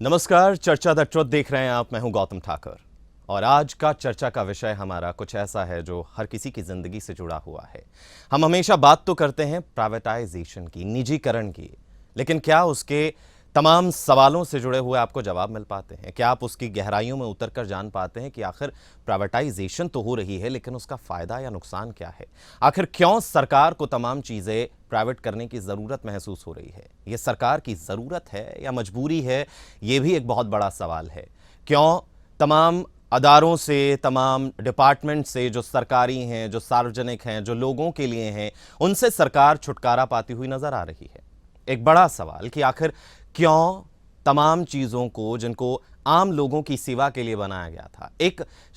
नमस्कार, चर्चा the truth देख रहे हैं आप। मैं हूं गौतम ठाकुर और आज का चर्चा का विषय हमारा कुछ ऐसा है जो हर किसी की जिंदगी से जुड़ा हुआ है। हम हमेशा बात तो करते हैं प्राइवेटाइजेशन की, निजीकरण की, लेकिन क्या उसके तमाम सवालों से जुड़े हुए आपको जवाब मिल पाते हैं? क्या आप उसकी गहराइयों में उतर कर जान पाते हैं कि आखिर प्राइवेटाइजेशन तो हो रही है लेकिन उसका फायदा या नुकसान क्या है? आखिर क्यों सरकार को तमाम चीजें प्राइवेट करने की जरूरत महसूस हो रही है? यह सरकार की जरूरत है या मजबूरी है? यह भी एक बहुत बड़ा सवाल है। क्यों तमाम अदारों से, तमाम डिपार्टमेंट से जो सरकारी हैं, जो सार्वजनिक हैं, जो लोगों के लिए हैं, उनसे सरकार छुटकारा पाती हुई नजर आ रही है? एक बड़ा सवाल कि आखिर क्यों तमाम चीजों को जिनको आम लोगों की सेवा के लिए बनाया गया था,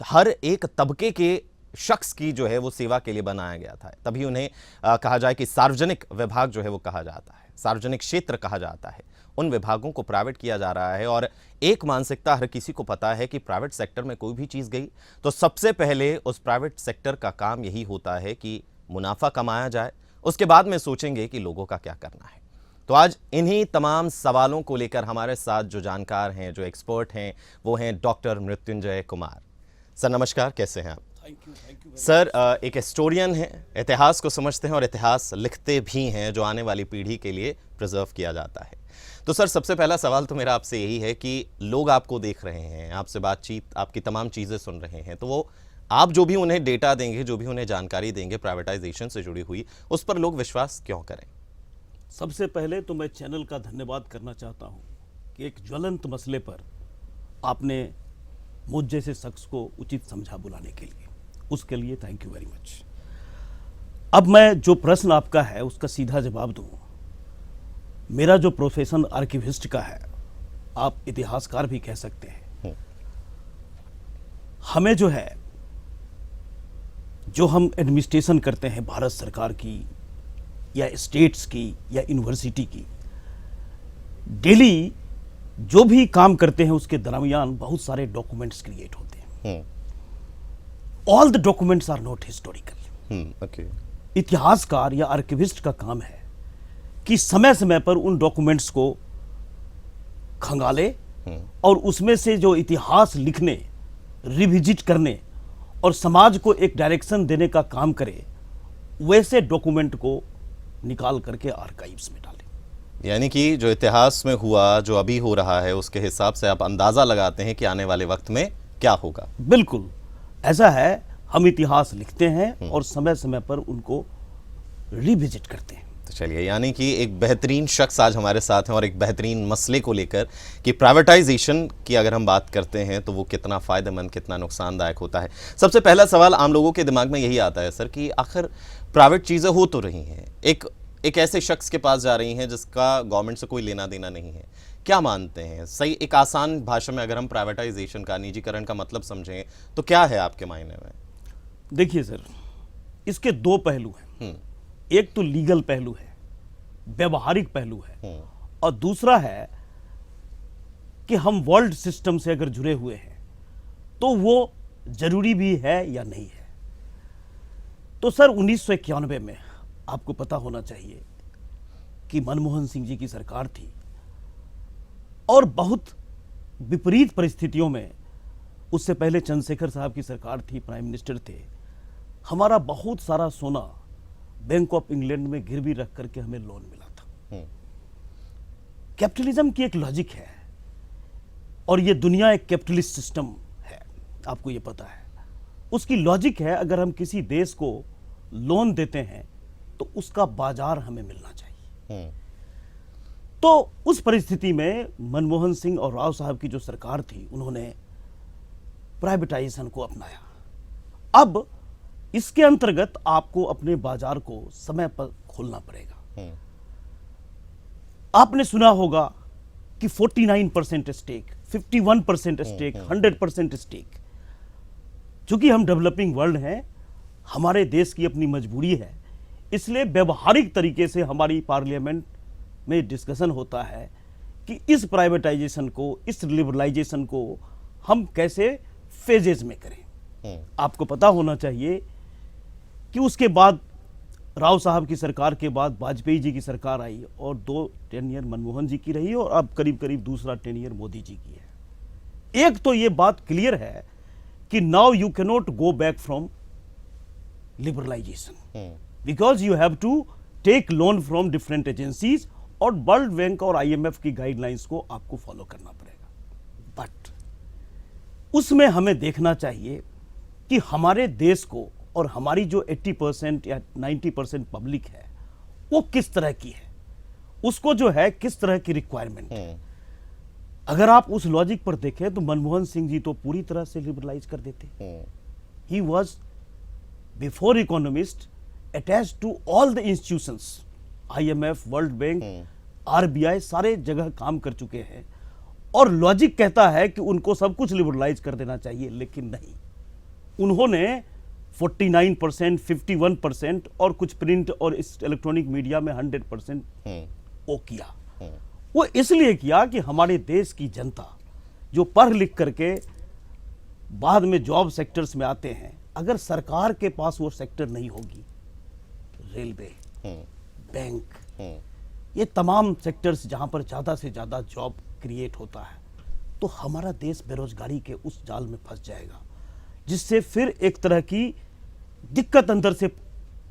हर एक तबके के शख्स की जो है वो सेवा के लिए बनाया गया था, तभी उन्हें कहा जाए कि सार्वजनिक विभाग जो है वो कहा जाता है, सार्वजनिक क्षेत्र कहा जाता है, उन विभागों को प्राइवेट किया जा रहा है। और एक मानसिकता हर किसी को पता है कि प्राइवेट सेक्टर में कोई भी चीज गई तो सबसे पहले उस प्राइवेट सेक्टर का काम यही होता है कि मुनाफा कमाया जाए, उसके बाद में सोचेंगे कि लोगों का क्या करना है। तो आज इन्हीं तमाम सवालों को लेकर हमारे साथ जो जानकार हैं, जो एक्सपर्ट हैं, वो हैं डॉक्टर मृत्युंजय कुमार। सर नमस्कार, कैसे हैं आप? थैंक यू सर एक हिस्टोरियन हैं, इतिहास को समझते हैं और इतिहास लिखते भी हैं जो आने वाली पीढ़ी के लिए प्रिजर्व किया जाता है। तो सर सबसे पहला सवाल तो मेरा आपसे यही है कि लोग आपको देख रहे हैं, आपसे बातचीत, आपकी तमाम चीज़ें सुन रहे हैं, तो वो आप जो भी उन्हें डेटा देंगे, जो भी उन्हें जानकारी देंगे प्राइवेटाइजेशन से जुड़ी हुई, उस पर लोग विश्वास क्यों करें? सबसे पहले तो मैं चैनल का धन्यवाद करना चाहता हूं कि एक ज्वलंत मसले पर आपने मुझ जैसे शख्स को उचित समझा बुलाने के लिए, उसके लिए थैंक यू वेरी मच। अब मैं जो प्रश्न आपका है उसका सीधा जवाब दूं। मेरा जो प्रोफेशन आर्किविस्ट का है, आप इतिहासकार भी कह सकते हैं, हमें जो है, जो हम एडमिनिस्ट्रेशन करते हैं भारत सरकार की या स्टेट्स की या यूनिवर्सिटी की, डेली जो भी काम करते हैं उसके दरमियान बहुत सारे डॉक्यूमेंट्स क्रिएट होते हैं। All the documents are not historical. इतिहासकार या आर्किविस्ट का काम है कि समय समय पर उन डॉक्यूमेंट्स को खंगाले और उसमें से जो इतिहास लिखने, रिविजिट करने और समाज को एक डायरेक्शन देने का काम करे, वैसे डॉक्यूमेंट को निकाल करके आर्काइव्स में डालें। यानी कि जो इतिहास में हुआ, जो अभी हो रहा है, उसके हिसाब से आप अंदाजा लगाते हैं कि आने वाले वक्त में क्या होगा। बिल्कुल ऐसा है, हम इतिहास लिखते हैं और समय समय पर उनको रिविजिट करते हैं। तो चलिए, यानी कि एक बेहतरीन शख्स आज हमारे साथ हैं और एक बेहतरीन मसले को लेकर कि प्राइवेटाइजेशन की अगर हम बात करते हैं तो वो कितना फ़ायदेमंद, कितना नुकसानदायक होता है। सबसे पहला सवाल आम लोगों के दिमाग में यही आता है सर कि आखिर प्राइवेट चीज़ें हो तो रही हैं, एक ऐसे शख्स के पास जा रही हैं जिसका गवर्नमेंट से कोई लेना देना नहीं है, क्या मानते हैं सही? एक आसान भाषा में अगर हम प्राइवेटाइजेशन का, निजीकरण का मतलब समझें तो क्या है आपके मायने में? देखिए सर, इसके दो पहलू हैं। एक तो लीगल पहलू है, व्यवहारिक पहलू है, और दूसरा है कि हम वर्ल्ड सिस्टम से अगर जुड़े हुए हैं तो वो जरूरी भी है या नहीं है। तो सर 1991 में आपको पता होना चाहिए कि मनमोहन सिंह जी की सरकार थी और बहुत विपरीत परिस्थितियों में, उससे पहले चंद्रशेखर साहब की सरकार थी, प्राइम मिनिस्टर थे, हमारा बहुत सारा सोना बैंक ऑफ इंग्लैंड में गिरवी रख करके हमें लोन मिला था। कैपिटलिज्म की एक लॉजिक है और ये दुनिया एक कैपिटलिस्ट सिस्टम है, आपको ये पता है। उसकी लॉजिक है, अगर हम किसी देश को लोन देते हैं तो उसका बाजार हमें मिलना चाहिए। तो उस परिस्थिति में मनमोहन सिंह और राव साहब की जो सरकार थी, उन्होंने प्राइवेटाइजेशन को अपनाया। अब इसके अंतर्गत आपको अपने बाजार को समय पर खोलना पड़ेगा। आपने सुना होगा कि 49% स्टेक, 51% स्टेक, 100% स्टेक। चूंकि हम डेवलपिंग वर्ल्ड हैं, हमारे देश की अपनी मजबूरी है, इसलिए व्यवहारिक तरीके से हमारी पार्लियामेंट में डिस्कशन होता है कि इस प्राइवेटाइजेशन को, इस लिबरलाइजेशन को हम कैसे फेजेस में करें। आपको पता होना चाहिए कि उसके बाद राव साहब की सरकार के बाद वाजपेयी जी की सरकार आई और 2 टेन्योर मनमोहन जी की रही और अब करीब करीब दूसरा टेन्योर मोदी जी की है। एक तो ये बात क्लियर है कि now you can not go back from liberalization because you have to take loan from different agencies और वर्ल्ड बैंक और IMF की गाइडलाइंस को आपको फॉलो करना पड़ेगा। बट उसमें हमें देखना चाहिए कि हमारे देश को और हमारी जो 80% या 90% पब्लिक है वो किस तरह की है, उसको जो है किस तरह की रिक्वायरमेंट है। अगर आप उस लॉजिक पर देखें तो मनमोहन सिंह जी तो पूरी तरह से लिबरलाइज कर देते। He was before economist attach to all the institutions, IMF, world bank, RBI, सारे जगह काम कर चुके हैं और लॉजिक कहता है कि उनको सब कुछ लिबरलाइज कर देना चाहिए, लेकिन नहीं, उन्होंने 49%, 51% और कुछ प्रिंट और इस इलेक्ट्रॉनिक मीडिया में 100% वो किया। वो इसलिए किया कि हमारे देश की जनता जो पढ़ लिख करके बाद में जॉब सेक्टर्स में आते हैं, अगर सरकार के पास वो सेक्टर नहीं होगी, रेलवे, बैंक, ये तमाम सेक्टर्स जहां पर ज्यादा से ज्यादा जॉब क्रिएट होता है, तो हमारा देश बेरोजगारी के उस जाल में फंस जाएगा, जिससे फिर एक तरह की दिक्कत अंदर से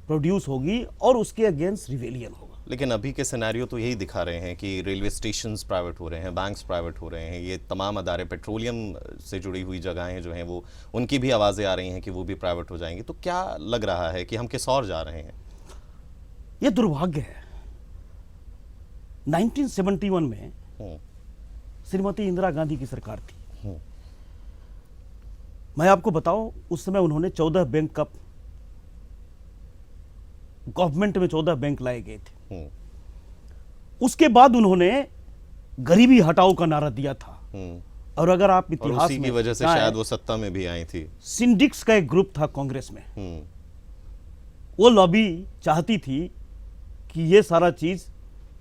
प्रोड्यूस होगी और उसके अगेंस्ट रिवेलियन होगा। लेकिन अभी के सिनेरियो तो यही दिखा रहे हैं कि रेलवे स्टेशंस प्राइवेट हो रहे हैं, बैंक्स प्राइवेट हो रहे हैं, ये तमाम अदारे, पेट्रोलियम से जुड़ी हुई जगहें जो हैं वो उनकी भी आवाज़ें आ रही हैं कि वो भी प्राइवेट हो जाएंगी। तो क्या लग रहा है कि हम किस ओर जा रहे हैं? ये दुर्भाग्य है। 1971 में श्रीमती इंदिरा गांधी की सरकार थी। मैं आपको बताऊं, उस समय उन्होंने 14 बैंक का, गवर्नमेंट में 14 बैंक लाए गए थे। उसके बाद उन्होंने गरीबी हटाओ का नारा दिया था। और अगर आप इतिहास में, की वजह से शायद वो सत्ता में भी आई थी। सिंडिक्स का एक ग्रुप था कांग्रेस में, वो लॉबी चाहती थी कि ये सारा चीज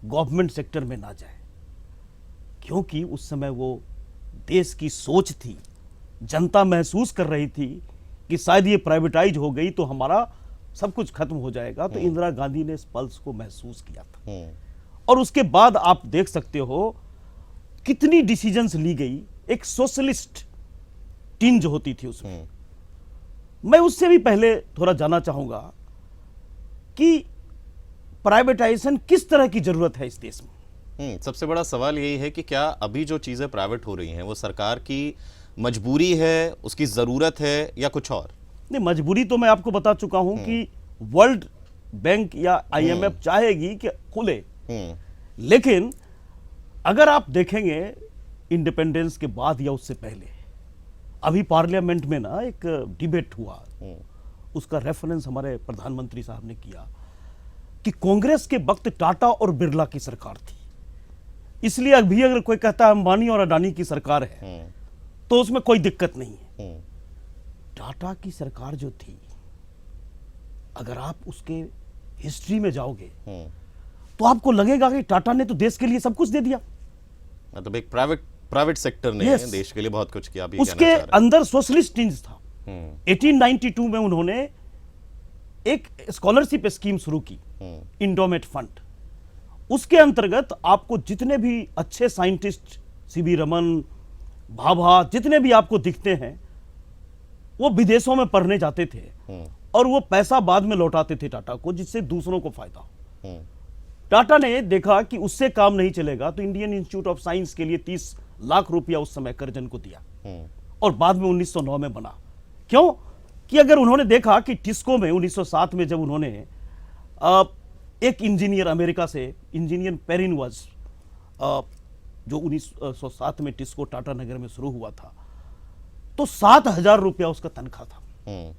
गवर्नमेंट सेक्टर में ना जाए, क्योंकि उस समय वो देश की सोच थी, जनता महसूस कर रही थी कि शायद ये प्राइवेटाइज हो गई तो हमारा सब कुछ खत्म हो जाएगा। तो इंदिरा गांधी ने इस पल्स को महसूस किया था और उसके बाद आप देख सकते हो कितनी डिसीजंस ली गई, एक सोशलिस्ट टिंज होती थी उसमें। मैं उससे भी पहले थोड़ा जानना चाहूंगा कि प्राइवेटाइजेशन किस तरह की जरूरत है इस देश में। सबसे बड़ा सवाल यही है कि क्या अभी जो चीजें प्राइवेट हो रही हैं वो सरकार की मजबूरी है, उसकी जरूरत है, या कुछ और? नहीं, मजबूरी तो मैं आपको बता चुका हूं कि वर्ल्ड बैंक या IMF चाहेगी कि खुले, लेकिन अगर आप देखेंगे इंडिपेंडेंस के बाद या उससे पहले, अभी पार्लियामेंट में ना एक डिबेट हुआ, उसका रेफरेंस हमारे प्रधानमंत्री साहब ने किया कि कांग्रेस के वक्त टाटा और बिरला की सरकार थी, इसलिए अभी अगर कोई कहता है अंबानी और अडानी की सरकार है तो उसमें कोई दिक्कत नहीं है। टाटा की सरकार जो थी, अगर आप उसके हिस्ट्री में जाओगे तो आपको लगेगा कि टाटा ने तो देश के लिए सब कुछ दे दिया। मतलब एक प्राइवेट सेक्टर ने देश के लिए बहुत कुछ किया। भी उसके अंदर सोशलिस्ट टिंज था। 1892 में उन्होंने एक स्कॉलरशिप स्कीम शुरू की, इंडोमेट फंड। उसके अंतर्गत आपको जितने भी अच्छे साइंटिस्ट, CV रमन, भाभा, जितने भी आपको दिखते हैं, वो विदेशों में पढ़ने जाते थे और वो पैसा बाद में लौटाते थे टाटा को, जिससे दूसरों को फायदा हो। टाटा ने देखा कि उससे काम नहीं चलेगा तो इंडियन इंस्टीट्यूट ऑफ साइंस के लिए 30 लाख रुपया उस समय कर्जन को दिया और बाद में 1909 में बना। क्यों? कि अगर उन्होंने देखा कि टिस्को में 1907 में जब उन्होंने एक इंजीनियर अमेरिका से, इंजीनियर पेरिनवाज, जो 1907 में टिस्को टाटा नगर में शुरू हुआ था, तो 7,000 रुपया उसका तनख्वाह था।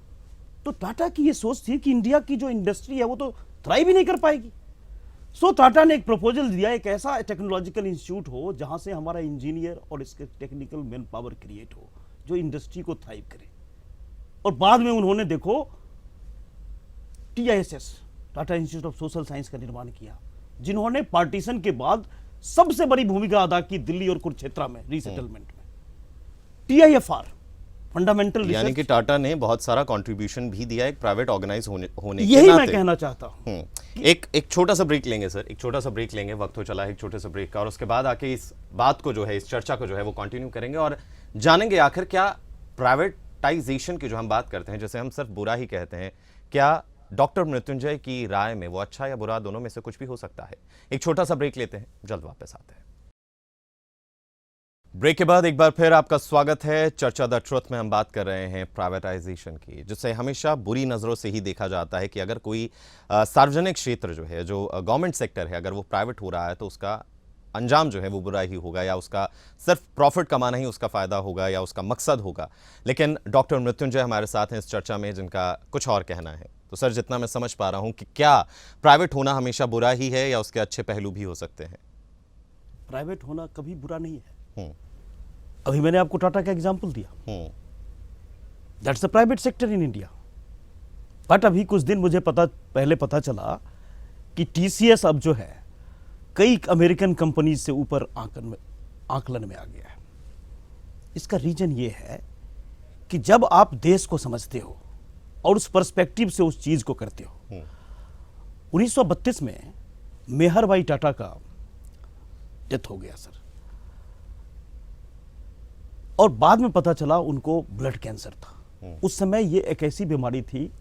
तो टाटा की ये सोच थी कि इंडिया की जो इंडस्ट्री है वो तो थ्राइव ही नहीं कर पाएगी। सो टाटा ने एक प्रपोजल दिया, एक ऐसा टेक्नोलॉजिकल इंस्टीट्यूट हो जहां से हमारा इंजीनियर और इसके टेक्निकल मैन पावर क्रिएट हो जो इंडस्ट्री को थ्राइव करे। और बाद में उन्होंने देखो TISS, Tata institute of social science का निर्माण किया, जिन्होंने पार्टीशन के बाद सबसे बड़ी भूमिका अदा की दिल्ली और कुरुक्षेत्र में रीसेटलमेंट में। TIFR, फंडामेंटल यानी रिसर्च। कि टाटा ने बहुत सारा कंट्रीब्यूशन भी दिया एक प्राइवेट ऑर्गेनाइज होने के यही मैं नाते। कहना चाहता हूं। एक छोटा सा ब्रेक लेंगे सर, एक छोटा सा ब्रेक लेंगे, वक्त हो चला है एक छोटे सा ब्रेक का, और उसके बाद आके इस बात को जो है, इस चर्चा को जो है वो कंटिन्यू करेंगे और जानेंगे आखिर क्या प्राइवेटाइजेशन की जो हम बात करते हैं, जैसे हम सिर्फ बुरा ही कहते हैं, क्या डॉक्टर मृत्युंजय की राय में वो अच्छा या बुरा दोनों में से कुछ भी हो सकता है। एक छोटा सा ब्रेक लेते हैं, जल्द वापस आते हैं। ब्रेक के बाद एक बार फिर आपका स्वागत है। चर्चा द ट्रुथ में हम बात कर रहे हैं प्राइवेटाइजेशन की, जिसे हमेशा बुरी नज़रों से ही देखा जाता है कि अगर कोई सार्वजनिक क्षेत्र जो है, जो गवर्नमेंट सेक्टर है, अगर वो प्राइवेट हो रहा है तो उसका अंजाम जो है वो बुरा ही होगा, या उसका सिर्फ प्रॉफिट कमाना ही उसका फ़ायदा होगा या उसका मकसद होगा। लेकिन डॉक्टर मृत्युंजय हमारे साथ हैं इस चर्चा में, जिनका कुछ और कहना है। तो सर, जितना मैं समझ पा रहा हूँ कि क्या प्राइवेट होना हमेशा बुरा ही है या उसके अच्छे पहलू भी हो सकते हैं? प्राइवेट होना कभी बुरा नहीं है। अभी मैंने आपको टाटा का एग्जांपल दिया, that's the private sector in India. But अभी कुछ दिन मुझे पहले पता चला कि टीसीएस अब जो है कई अमेरिकन कंपनीज से ऊपर आकलन में आ गया है। इसका रीजन ये है कि जब आप देश को समझते हो और उस पर्सपेक्टिव से उस चीज को करते हो। 1932 में मेहरबाई टाटा का डेथ हो गया सर, और बाद में पता चला उनको ब्लड कैंसर था। उस समय ये एक ऐसी बीमारी थी,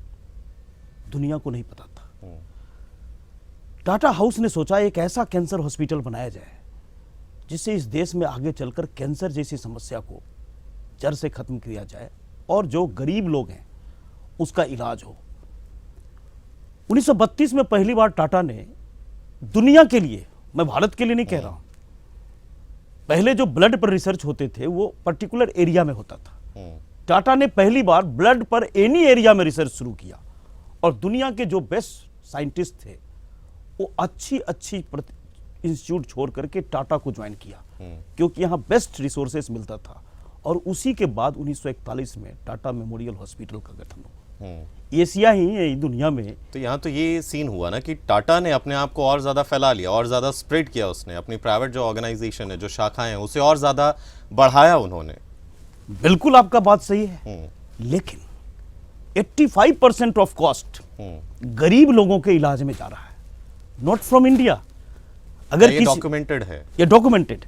दुनिया को नहीं पता था। टाटा हाउस ने सोचा एक ऐसा कैंसर हॉस्पिटल बनाया जाए जिससे इस देश में आगे चलकर कैंसर जैसी समस्या को जड़ से खत्म किया जाए और जो गरीब लोग हैं उसका इलाज हो। 1932 में पहली बार टाटा ने दुनिया के लिए, मैं भारत के लिए नहीं कह रहा हूं, पहले जो ब्लड पर रिसर्च होते थे वो पर्टिकुलर एरिया में होता था। टाटा ने पहली बार ब्लड पर एनी एरिया में रिसर्च शुरू किया और दुनिया के जो बेस्ट साइंटिस्ट थे वो अच्छी इंस्टीट्यूट छोड़ करके टाटा को ज्वाइन किया, क्योंकि यहाँ बेस्ट रिसोर्सेस मिलता था। और उसी के बाद 1941 में टाटा मेमोरियल हॉस्पिटल का गठन हुआ। एशिया ही है दुनिया में। तो यहाँ तो ये सीन हुआ ना कि टाटा ने अपने आप को और ज्यादा फैला लिया, और ज्यादा स्प्रेड किया उसने, अपनी प्राइवेट जो ऑर्गेनाइजेशन है, जो शाखाएं हैं, उसे और ज्यादा बढ़ाया उन्होंने। बिल्कुल आपका बात सही है, लेकिन 85% ऑफ कॉस्ट गरीब लोगों के इलाज में जा रहा है, नॉट फ्रॉम इंडिया। अगर ये डॉक्यूमेंटेड है, ये डॉक्यूमेंटेड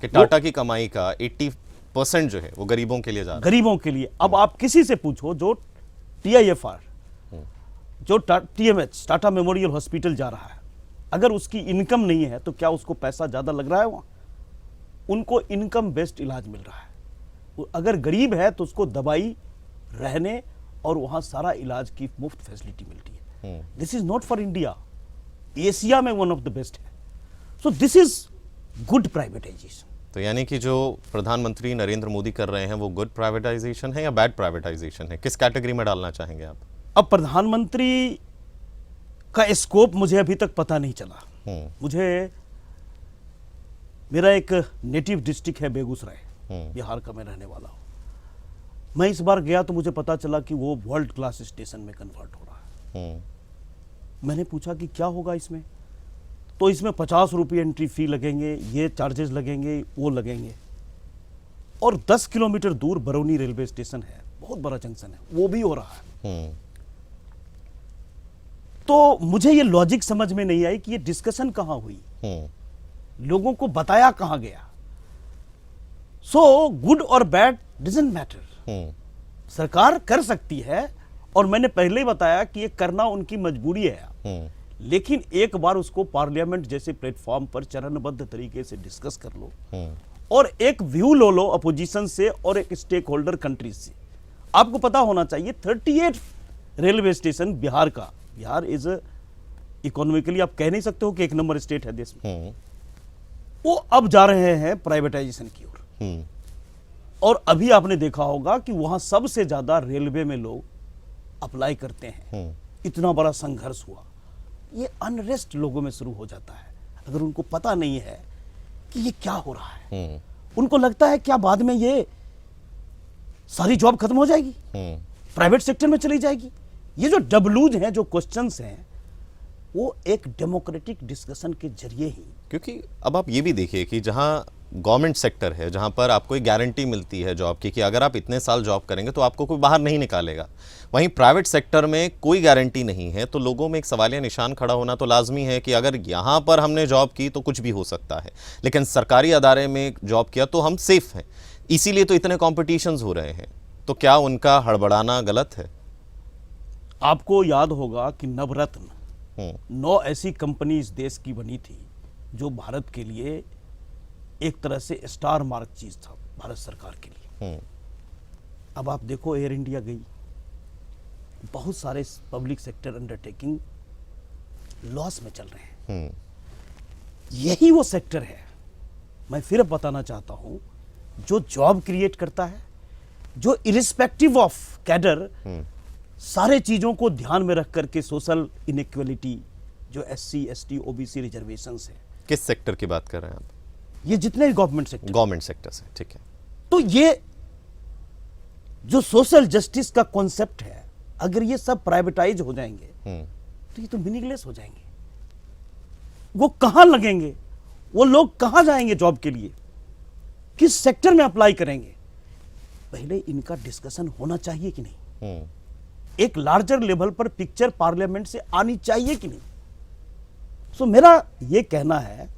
कि टाटा की कमाई का 80% जो है वो गरीबों के लिए जा रहा है। गरीबों के लिए। अब आप किसी से पूछो जो TIFR, जो TMH, टाटा मेमोरियल हॉस्पिटल जा रहा है, अगर उसकी इनकम नहीं है तो क्या उसको पैसा ज्यादा लग रहा है? वहां उनको इनकम बेस्ड इलाज मिल रहा है। अगर गरीब है तो उसको दवाई, रहने और वहां सारा इलाज की मुफ्त फैसिलिटी मिलती है। This is not for India, Asia में वन ऑफ द बेस्ट है। So this is good privatisation. तो यानी कि जो प्रधानमंत्री नरेंद्र मोदी कर रहे हैं वो गुड प्राइवेटाइजेशन है या बैड प्राइवेटाइजेशन है? किस कैटेगरी में डालना चाहेंगे आप? अब प्रधानमंत्री का स्कोप मुझे अभी तक पता नहीं चला। मेरा एक नेटिव डिस्ट्रिक्ट है बेगूसराय, बिहार का मैं रहने वाला हूं। मैं इस बार गया तो मुझे पता चला कि वो वर्ल्ड क्लास स्टेशन में कन्वर्ट हो रहा है। मैंने पूछा कि क्या होगा इसमें, तो इसमें 50 रुपये एंट्री फी लगेंगे, ये चार्जेस लगेंगे, वो लगेंगे। और 10 किलोमीटर दूर बरौनी रेलवे स्टेशन है, बहुत बड़ा जंक्शन है, वो भी हो रहा है। तो मुझे ये लॉजिक समझ में नहीं आई कि ये डिस्कशन कहां हुई, लोगों को बताया कहां गया। सो गुड और बैड डजंट मैटर, सरकार कर सकती है, और मैंने पहले ही बताया कि ये करना उनकी मजबूरी है। लेकिन एक बार उसको पार्लियामेंट जैसे प्लेटफॉर्म पर चरणबद्ध तरीके से डिस्कस कर लो और एक व्यू लो अपोजिशन से और एक स्टेक होल्डर कंट्रीज से। आपको पता होना चाहिए 38 रेलवे स्टेशन बिहार का, बिहार इज इकोनॉमिकली आप कह नहीं सकते हो कि एक नंबर स्टेट है देश में, वो अब जा रहे हैं प्राइवेटाइजेशन की ओर। और अभी आपने देखा होगा कि वहां सबसे ज्यादा रेलवे में लोग अप्लाई करते हैं। इतना बड़ा संघर्ष हुआ, ये अनरेस्ट लोगों में शुरू हो जाता है अगर उनको पता नहीं है कि ये क्या हो रहा है। उनको लगता है क्या बाद में ये सारी जॉब खत्म हो जाएगी, प्राइवेट सेक्टर में चली जाएगी। ये जो डब्लूज हैं, जो क्वेश्चंस हैं, वो एक डेमोक्रेटिक डिस्कशन के जरिए ही। क्योंकि अब आप ये भी देखिए कि जहां गवर्नमेंट सेक्टर है जहां पर आपको एक गारंटी मिलती है जॉब की कि अगर आप इतने साल जॉब करेंगे तो आपको कोई बाहर नहीं निकालेगा, वहीं प्राइवेट सेक्टर में कोई गारंटी नहीं है, तो लोगों में एक सवालिया निशान खड़ा होना तो लाजमी है कि अगर यहाँ पर हमने जॉब की तो कुछ भी हो सकता है, लेकिन सरकारी अदारे में जॉब किया तो हम सेफ हैं। इसीलिए तो इतने कॉम्पिटिशन्स हो रहे हैं। तो क्या उनका हड़बड़ाना गलत है? आपको याद होगा कि नवरत्न 9 ऐसी कंपनी इस देश की बनी थी जो भारत के लिए एक तरह से स्टार मार्क चीज था भारत सरकार के लिए। अब आप देखो एयर इंडिया गई, बहुत सारे पब्लिक सेक्टर अंडरटेकिंग लॉस में चल रहे हैं। यही वो सेक्टर है, मैं फिर बताना चाहता हूं, जो जॉब क्रिएट करता है, जो इरिस्पेक्टिव ऑफ कैडर सारे चीजों को ध्यान में रख करके सोशल इनइक्वालिटी, जो SC ST OBC रिजर्वेशंस है। किस सेक्टर की बात कर रहे हैं आप? ये जितने भी गवर्नमेंट सेक्टर से, ठीक है। तो ये जो सोशल जस्टिस का कॉन्सेप्ट है, अगर ये सब प्राइवेटाइज हो जाएंगे तो ये तो मीनिंगलेस हो जाएंगे। वो कहां लगेंगे, वो लोग कहां जाएंगे जॉब के लिए, किस सेक्टर में अप्लाई करेंगे? पहले इनका डिस्कशन होना चाहिए कि नहीं? एक लार्जर लेवल पर पिक्चर पार्लियामेंट से आनी चाहिए कि नहीं? सो मेरा यह कहना है,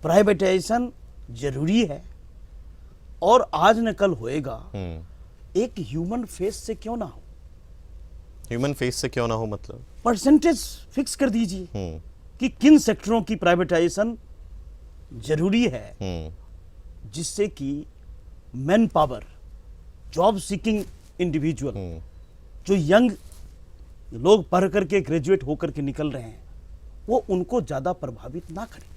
प्राइवेटाइजेशन जरूरी है और आज न कल होएगा। एक ह्यूमन फेस से क्यों ना हो? ह्यूमन फेस से क्यों ना हो मतलब? परसेंटेज फिक्स कर दीजिए कि किन सेक्टरों की प्राइवेटाइजेशन जरूरी है, जिससे कि man power, job seeking individual, जो यंग लोग पढ़ करके ग्रेजुएट होकर के निकल रहे हैं, वो उनको ज्यादा प्रभावित ना करें।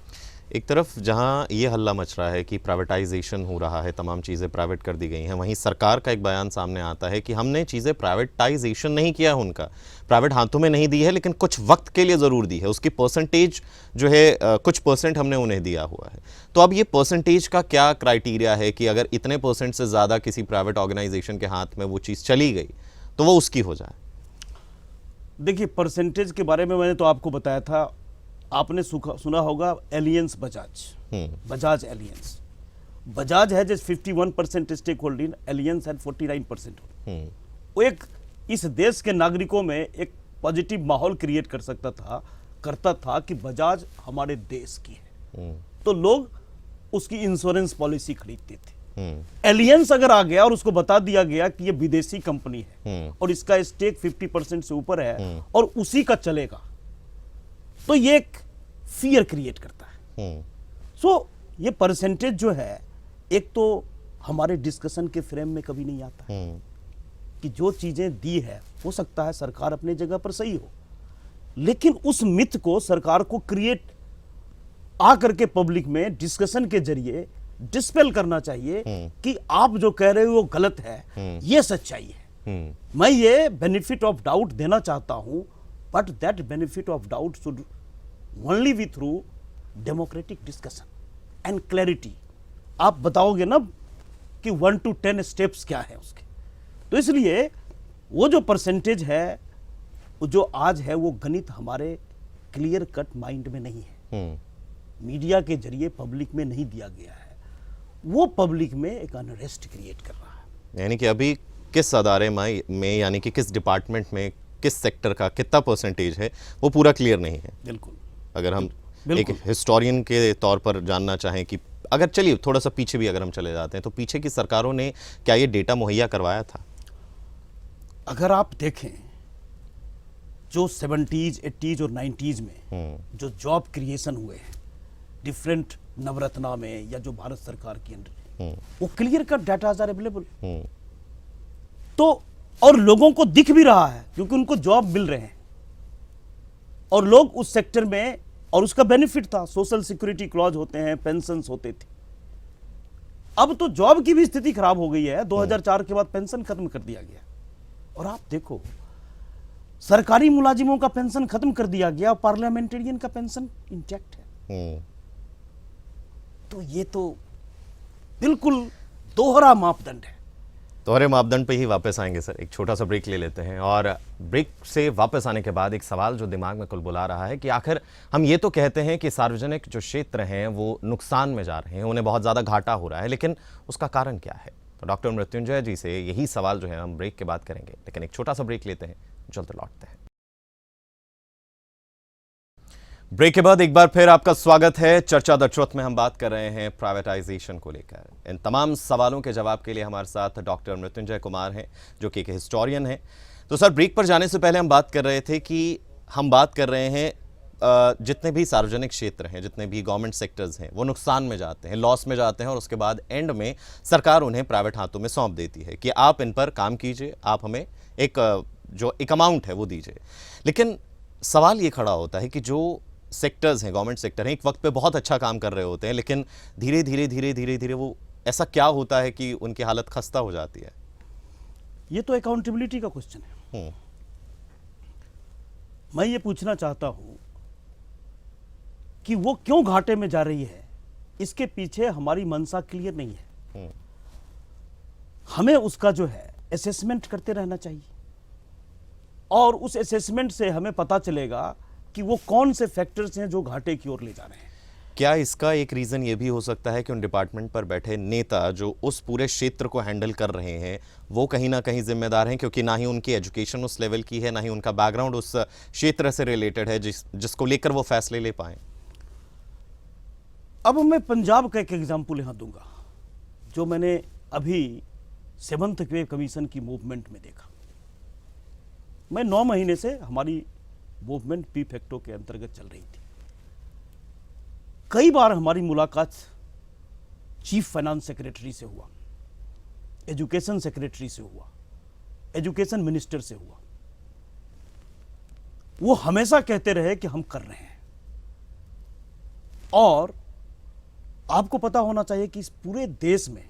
एक तरफ जहां ये हल्ला मच रहा है कि प्राइवेटाइजेशन हो रहा है, तमाम चीज़ें प्राइवेट कर दी गई हैं, वहीं सरकार का एक बयान सामने आता है कि हमने चीज़ें प्राइवेटाइजेशन नहीं किया है, उनका प्राइवेट हाथों में नहीं दी है, लेकिन कुछ वक्त के लिए ज़रूर दी है। उसकी परसेंटेज जो है कुछ परसेंट हमने उन्हें दिया हुआ है। तो अब ये परसेंटेज का क्या क्राइटेरिया है कि अगर इतने परसेंट से ज़्यादा किसी प्राइवेट ऑर्गेनाइजेशन के हाथ में वो चीज़ चली गई तो वो उसकी हो जाए? देखिए, परसेंटेज के बारे में मैंने तो आपको बताया था। आपने सुना होगा एलियंस बजाज, बजाज एलियंस। बजाज है जैसे 51% स्टेक होल्डिंग, एलियंस है 49%। वो एक इस देश के नागरिकों में एक पॉजिटिव माहौल क्रिएट करता था कि बजाज हमारे देश की है, तो लोग उसकी इंश्योरेंस पॉलिसी खरीदते थे। एलियंस अगर आ गया और उसको बता दिया गया कि ये विदेशी कंपनी है और इसका स्टेक 50% से ऊपर है और उसी का चलेगा, तो ये एक फियर क्रिएट करता है। सो ये परसेंटेज जो है, एक तो हमारे डिस्कशन के फ्रेम में कभी नहीं आता कि जो चीजें दी है, हो सकता है सरकार अपने जगह पर सही हो, लेकिन उस मिथ को सरकार को क्रिएट आकर के पब्लिक में डिस्कशन के जरिए डिस्पेल करना चाहिए कि आप जो कह रहे हो वो गलत है, ये सच्चाई है। मैं ये बेनिफिट ऑफ डाउट देना चाहता हूं, but that benefit of doubt should only B through democratic discussion and clarity. आप बताओगे ना कि 1 to 10 स्टेप्स क्या है उसके, तो इसलिए वो जो परसेंटेज है, वो जो आज है, वो गणित हमारे क्लियर कट माइंड में नहीं है, मीडिया के जरिए पब्लिक में नहीं दिया गया है, वो पब्लिक में एक अनरेस्ट क्रिएट कर रहा है। यानी कि अभी किस अदारे में यानी कि किस डिपार्टमेंट में किस सेक्टर का कितना परसेंटेज है वो पूरा क्लियर नहीं है। बिल्कुल। अगर हम एक हिस्टोरियन के तौर पर जानना चाहें कि अगर चलिए थोड़ा सा पीछे भी अगर हम चले जाते हैं, तो पीछे की सरकारों ने क्या ये डेटा मुहैया करवाया था? अगर आप देखें, जो 70s, 80s और 90s में जो जॉब क्रिएशन हुए हैं डिफरेंट नवरत्ना में या जो भारत सरकार की अंडर, वो clear cut datas are available. तो और लोगों को दिख भी रहा है क्योंकि उनको जॉब मिल रहे हैं और लोग उस सेक्टर में, और उसका बेनिफिट था, सोशल सिक्योरिटी क्लॉज होते हैं, पेंशन्स होते थे। अब तो जॉब की भी स्थिति खराब हो गई है। 2004 के बाद पेंशन खत्म कर दिया गया, और आप देखो सरकारी मुलाजिमों का पेंशन खत्म कर दिया गया, पार्लियामेंटेरियन का पेंशन इंटैक्ट है। तो ये तो बिल्कुल दोहरा मापदंड है। दोहरे मापदंड पे ही वापस आएंगे सर। एक छोटा सा ब्रेक ले लेते हैं और ब्रेक से वापस आने के बाद एक सवाल जो दिमाग में कुलबुला रहा है कि आखिर हम ये तो कहते हैं कि सार्वजनिक जो क्षेत्र हैं वो नुकसान में जा रहे हैं, उन्हें बहुत ज़्यादा घाटा हो रहा है, लेकिन उसका कारण क्या है? तो डॉक्टर मृत्युंजय जी से यही सवाल जो है हम ब्रेक के बाद करेंगे, लेकिन एक छोटा सा ब्रेक लेते हैं, जल्द लौटते हैं। ब्रेक के बाद एक बार फिर आपका स्वागत है। चर्चा द ट्रुथ में हम बात कर रहे हैं प्राइवेटाइजेशन को लेकर। इन तमाम सवालों के जवाब के लिए हमारे साथ डॉक्टर मृत्युंजय कुमार हैं, जो कि एक हिस्टोरियन हैं। तो सर, ब्रेक पर जाने से पहले हम बात कर रहे थे कि हम बात कर रहे हैं जितने भी सार्वजनिक क्षेत्र हैं, जितने भी गवर्नमेंट सेक्टर्स हैं, वो नुकसान में जाते हैं, लॉस में जाते हैं, और उसके बाद एंड में सरकार उन्हें प्राइवेट हाथों में सौंप देती है कि आप इन पर काम कीजिए, आप हमें एक अमाउंट है वो दीजिए। लेकिन सवाल ये खड़ा होता है कि जो सेक्टर्स हैं, गवर्नमेंट सेक्टर हैं, एक वक्त पे बहुत अच्छा काम कर रहे होते हैं, लेकिन धीरे धीरे वो ऐसा क्या होता है कि उनकी हालत खस्ता हो जाती है? ये तो अकाउंटेबिलिटी का क्वेश्चन है। मैं ये पूछना चाहता हूं कि वो क्यों घाटे में जा रही है, इसके पीछे हमारी मंशा क्लियर नहीं है। हमें उसका जो है असेसमेंट करते रहना चाहिए, और उस असेसमेंट से हमें पता चलेगा कि वो कौन से फैक्टर्स हैं जो घाटे की ओर ले जा रहे हैं। क्या इसका एक रीज़न ये भी हो सकता है कि उन डिपार्टमेंट पर बैठे नेता जो उस पूरे क्षेत्र को हैंडल कर रहे हैं, वो कहीं ना कहीं जिम्मेदार हैं, क्योंकि ना ही उनकी एजुकेशन उस लेवल की है, ना ही उनका बैकग्राउंड उस क्षेत्र से रिलेटेड है जिसको लेकर वो फैसले ले पाए? अब मैं पंजाब का एक एग्जाम्पल यहां दूंगा, जो मैंने अभी 7th पे कमीशन की मूवमेंट में देखा। मैं 9 महीने से हमारी मूवमेंट पी फैक्टो के अंतर्गत चल रही थी। कई बार हमारी मुलाकात चीफ फाइनेंस सेक्रेटरी से हुआ, एजुकेशन सेक्रेटरी से हुआ, एजुकेशन मिनिस्टर से हुआ। वो हमेशा कहते रहे कि हम कर रहे हैं। और आपको पता होना चाहिए कि इस पूरे देश में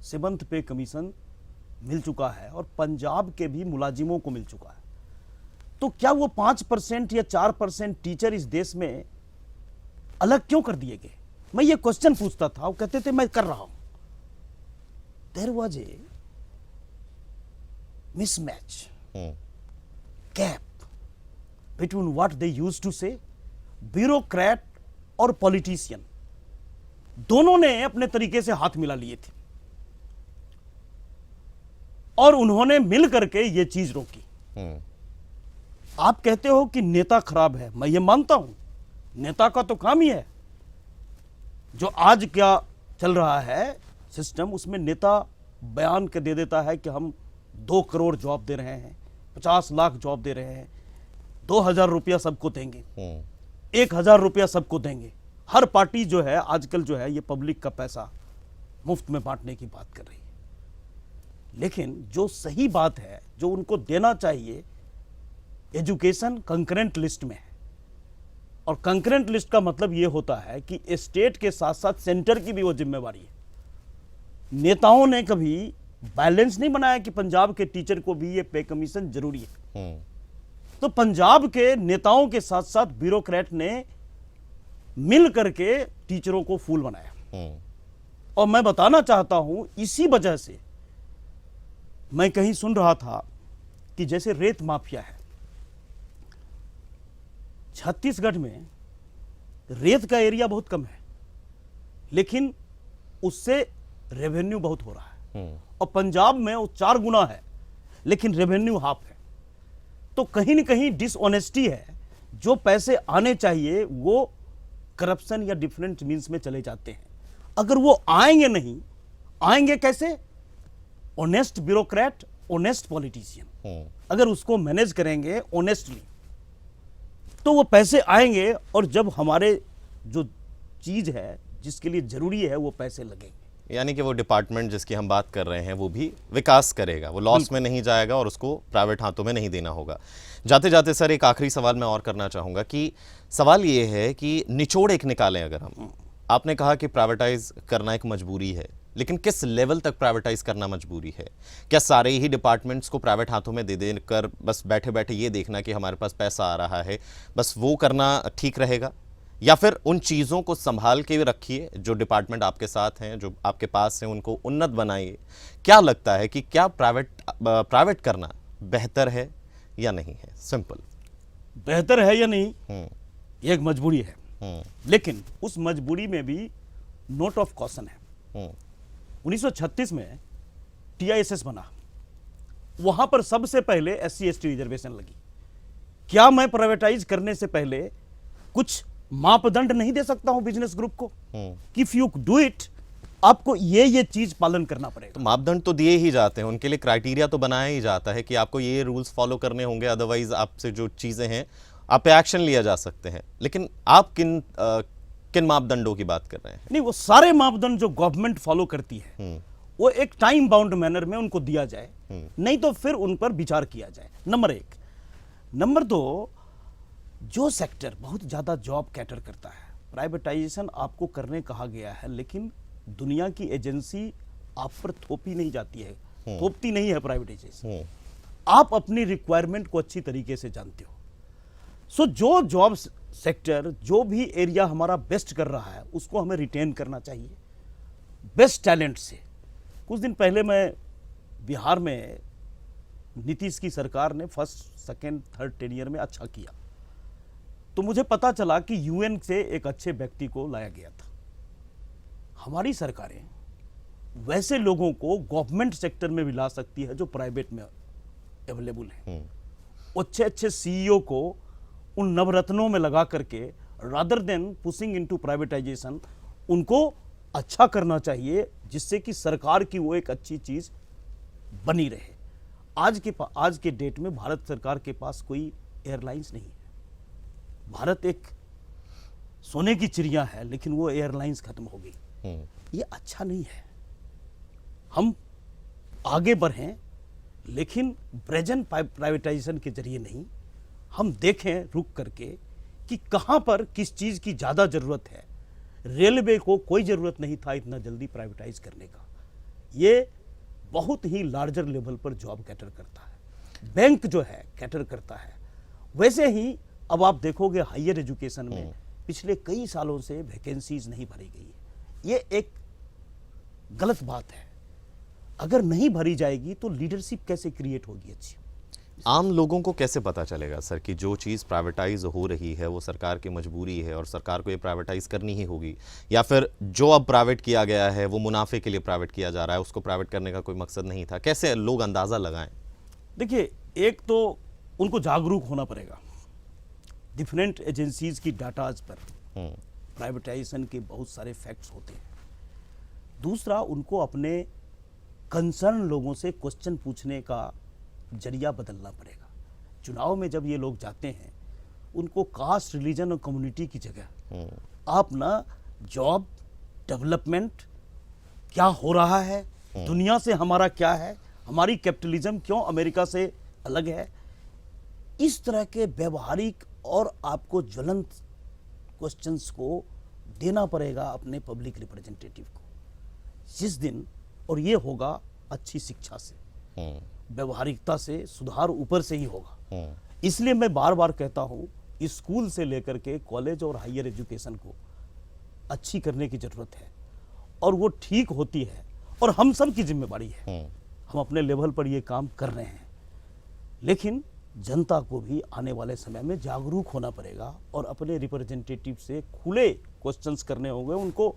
7th पे कमीशन मिल चुका है, और पंजाब के भी मुलाजिमों को मिल चुका है। तो क्या वो 5% या 4% टीचर इस देश में अलग क्यों कर दिए गए? मैं ये क्वेश्चन पूछता था, वो कहते थे मैं कर रहा हूं। There was a mismatch, gap between what they used to say, bureaucrat और पॉलिटिशियन दोनों ने अपने तरीके से हाथ मिला लिए थे, और उन्होंने मिल करके ये चीज रोकी। आप कहते हो कि नेता खराब है, मैं ये मानता हूं, नेता का तो काम ही है। जो आज क्या चल रहा है सिस्टम, उसमें नेता बयान के दे देता है कि हम 2 करोड़ जॉब दे रहे हैं, 50 लाख जॉब दे रहे हैं, 2000 रुपया सबको देंगे, 1000 रुपया सबको देंगे। हर पार्टी जो है आजकल जो है ये पब्लिक का पैसा मुफ्त में बांटने की बात कर रही है। लेकिन जो सही बात है, जो उनको देना चाहिए, एजुकेशन कंकरेंट लिस्ट में है। और कंकरेंट लिस्ट का मतलब यह होता है कि स्टेट के साथ साथ सेंटर की भी वो जिम्मेवारी है। नेताओं ने कभी बैलेंस नहीं बनाया कि पंजाब के टीचर को भी ये पे कमीशन जरूरी है। तो पंजाब के नेताओं के साथ साथ ब्यूरोक्रेट ने मिल करके टीचरों को फूल बनाया। और मैं बताना चाहता हूं, इसी वजह से मैं कहीं सुन रहा था कि जैसे रेत माफिया है, छत्तीसगढ़ में रेत का एरिया बहुत कम है, लेकिन उससे रेवेन्यू बहुत हो रहा है। और पंजाब में वो 4 गुना है, लेकिन रेवेन्यू हाफ है। तो कहीं ना कहीं डिसऑनेस्टी है। जो पैसे आने चाहिए वो करप्शन या डिफरेंट मीन्स में चले जाते हैं। अगर वो आएंगे नहीं, आएंगे कैसे? ऑनेस्ट ब्यूरोक्रेट, ऑनेस्ट पॉलिटिशियन अगर उसको मैनेज करेंगे ऑनेस्टली, तो वो पैसे आएंगे। और जब हमारे जो चीज है जिसके लिए जरूरी है वो पैसे लगेंगे, यानी कि वो डिपार्टमेंट जिसकी हम बात कर रहे हैं वो भी विकास करेगा, वो लॉस में नहीं जाएगा और उसको प्राइवेट हाथों में नहीं देना होगा। जाते जाते सर एक आखिरी सवाल मैं और करना चाहूँगा कि सवाल ये है कि निचोड़ एक निकालें अगर हम, आपने कहा कि प्राइवेटाइज करना एक मजबूरी है, लेकिन किस लेवल तक प्राइवेटाइज करना मजबूरी है? क्या सारे ही डिपार्टमेंट्स को प्राइवेट हाथों में दे देकर बस बैठे बैठे ये देखना कि हमारे पास पैसा आ रहा है, बस वो करना ठीक रहेगा? या फिर उन चीज़ों को संभाल के रखिए जो डिपार्टमेंट आपके साथ हैं, जो आपके पास हैं, उनको उन्नत बनाइए। क्या लगता है कि क्या प्राइवेट करना बेहतर है या नहीं है? सिंपल। बेहतर है या नहीं, ये एक मजबूरी है, लेकिन उस मजबूरी में भी नोट ऑफ कॉशन है। 1936 में TISS बना, वहां पर सबसे पहले SC/ST रिजर्वेशन लगी। क्या मैं प्राइवेटाइज करने से पहले कुछ मापदंड नहीं दे सकता हूं बिजनेस ग्रुप को कि इफ यू डू इट, आपको ये चीज पालन करना पड़ेगा? तो मापदंड तो दिए ही जाते हैं, उनके लिए क्राइटेरिया तो बनाया ही जाता है कि आपको ये रूल्स फॉलो करने होंगे, अदरवाइज आपसे जो चीजें हैं आप पे एक्शन लिया जा सकते हैं। लेकिन आप किन मापदंडों की बात कर रहे हैं? नहीं, वो सारे मापदंड जो गवर्नमेंट फॉलो करती है वो एक टाइम बाउंड मैनर में उनको दिया जाए, नहीं तो फिर उन पर विचार किया जाए। नंबर 1। नंबर 2, जो सेक्टर बहुत ज्यादा जॉब कैटर करता है, प्राइवेटाइजेशन आपको करने कहा गया है, लेकिन दुनिया की एजेंसी आप पर थोपी नहीं जाती है, थोपती नहीं है प्राइवेटाइजेशन। आप अपनी रिक्वायरमेंट को अच्छी तरीके से जानते हो। सो जो जॉब सेक्टर, जो भी एरिया हमारा बेस्ट कर रहा है, उसको हमें रिटेन करना चाहिए बेस्ट टैलेंट से। कुछ दिन पहले मैं बिहार में नीतीश की सरकार ने फर्स्ट, सेकेंड, थर्ड टेनियर में अच्छा किया, तो मुझे पता चला कि UN से एक अच्छे व्यक्ति को लाया गया था। हमारी सरकारें वैसे लोगों को गवर्नमेंट सेक्टर में भी ला सकती है जो प्राइवेट में अवेलेबल है। अच्छे अच्छे CEO को उन नवरत्नों में लगा करके, rather than pushing into privatisation, उनको अच्छा करना चाहिए, जिससे कि सरकार की वो एक अच्छी चीज बनी रहे। आज के डेट में भारत सरकार के पास कोई एयरलाइंस नहीं है। भारत एक सोने की चिड़िया है, लेकिन वो एयरलाइंस खत्म हो गई। ये अच्छा नहीं है। हम आगे बढ़ें, लेकिन प्रेजेंट प्राइवेटाइजेशन के जरिए नहीं। हम देखें रुक करके कि कहां पर किस चीज की ज्यादा जरूरत है। रेलवे को कोई जरूरत नहीं था इतना जल्दी प्राइवेटाइज करने का। ये बहुत ही लार्जर लेवल पर जॉब कैटर करता है। बैंक जो है कैटर करता है। वैसे ही अब आप देखोगे हायर एजुकेशन में पिछले कई सालों से वैकेंसीज नहीं भरी गई है। ये एक गलत बात है। अगर नहीं भरी जाएगी तो लीडरशिप कैसे क्रिएट होगी अच्छी? आम लोगों को कैसे पता चलेगा सर कि जो चीज़ प्राइवेटाइज हो रही है वो सरकार की मजबूरी है और सरकार को ये प्राइवेटाइज करनी ही होगी, या फिर जो अब प्राइवेट किया गया है वो मुनाफे के लिए प्राइवेट किया जा रहा है, उसको प्राइवेट करने का कोई मकसद नहीं था? कैसे लोग अंदाज़ा लगाएं? देखिए, एक तो उनको जागरूक होना पड़ेगा। डिफरेंट एजेंसीज की डाटाज पर प्राइवेटाइजेशन के बहुत सारे फैक्ट्स होते हैं। दूसरा, उनको अपने कंसर्न लोगों से क्वेश्चन पूछने का जरिया बदलना पड़ेगा। चुनाव में जब ये लोग जाते हैं, उनको कास्ट, रिलीजन और कम्युनिटी की जगह आप ना जॉब, डेवलपमेंट, क्या हो रहा है दुनिया से, हमारा क्या है, हमारी कैपिटलिज्म क्यों अमेरिका से अलग है, इस तरह के व्यवहारिक और आपको ज्वलंत क्वेश्चंस को देना पड़ेगा अपने पब्लिक रिप्रेजेंटेटिव को। जिस दिन, और ये होगा अच्छी शिक्षा से, व्यवहारिकता से, सुधार ऊपर से ही होगा। इसलिए मैं बार बार कहता हूं, स्कूल से लेकर के कॉलेज और हायर एजुकेशन को अच्छी करने की जरूरत है, और वो ठीक होती है और हम सब की जिम्मेवारी है। हम अपने लेवल पर ये काम कर रहे हैं, लेकिन जनता को भी आने वाले समय में जागरूक होना पड़ेगा और अपने रिप्रेजेंटेटिव से खुले क्वेश्चंस करने होंगे। उनको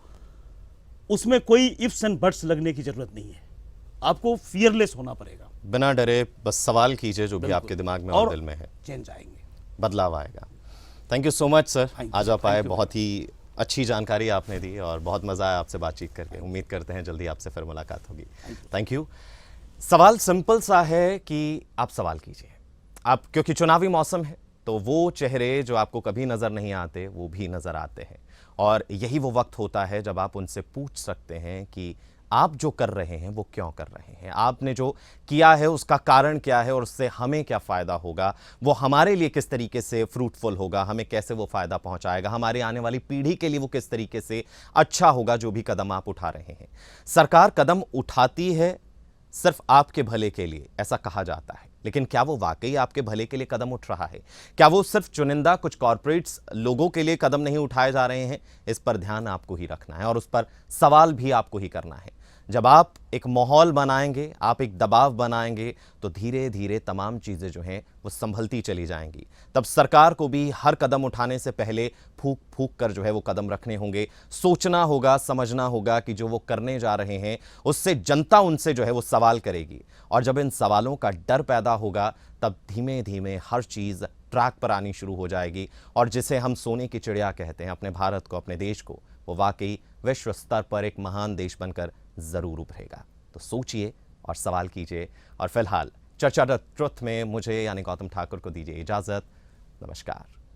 उसमें कोई इफ्स एंड बट्स लगने की जरूरत नहीं है। आपको फियरलेस होना पड़ेगा, बिना डरे बस सवाल कीजिए जो भी आपके दिमाग में और दिल में है। चेंज आएंगे, बदलाव आएगा। Thank you so much sir, आज आप आए, बहुत ही अच्छी जानकारी आपने दी और बहुत मज़ा आया आपसे बातचीत करके। उम्मीद करते हैं जल्दी आपसे फिर मुलाकात होगी। Thank you. सवाल सिंपल सा है कि आप सवाल कीजिए। आप, क्योंकि चुनावी मौसम है, तो वो चेहरे जो आपको कभी नज़र नहीं आते वो भी नज़र आते हैं, और यही वो वक्त होता है जब आप उनसे पूछ सकते हैं कि आप जो कर रहे हैं वो क्यों कर रहे हैं, आपने जो किया है उसका कारण क्या है और उससे हमें क्या फ़ायदा होगा, वो हमारे लिए किस तरीके से फ्रूटफुल होगा, हमें कैसे वो फ़ायदा पहुंचाएगा, हमारे आने वाली पीढ़ी के लिए वो किस तरीके से अच्छा होगा जो भी कदम आप उठा रहे हैं। सरकार कदम उठाती है सिर्फ आपके भले के लिए, ऐसा कहा जाता है, लेकिन क्या वो वाकई आपके भले के लिए कदम उठ रहा है? क्या वो सिर्फ चुनिंदा कुछ कॉरपोरेट्स लोगों के लिए कदम नहीं उठाए जा रहे हैं? इस पर ध्यान आपको ही रखना है और उस पर सवाल भी आपको ही करना है। जब आप एक माहौल बनाएंगे, आप एक दबाव बनाएंगे, तो धीरे धीरे तमाम चीज़ें जो हैं वो संभलती चली जाएंगी। तब सरकार को भी हर कदम उठाने से पहले फूक फूक कर जो है वो कदम रखने होंगे, सोचना होगा, समझना होगा कि जो वो करने जा रहे हैं उससे जनता उनसे जो है वो सवाल करेगी। और जब इन सवालों का डर पैदा होगा, तब धीमे धीमे हर चीज़ ट्रैक पर आनी शुरू हो जाएगी और जिसे हम सोने की चिड़िया कहते हैं, अपने भारत को, अपने देश को, वो वाकई विश्व स्तर पर एक महान देश बनकर जरूर उभरेगा। तो सोचिए और सवाल कीजिए। और फिलहाल चर्चा द ट्रुथ में मुझे यानी गौतम ठाकुर को दीजिए इजाजत। नमस्कार।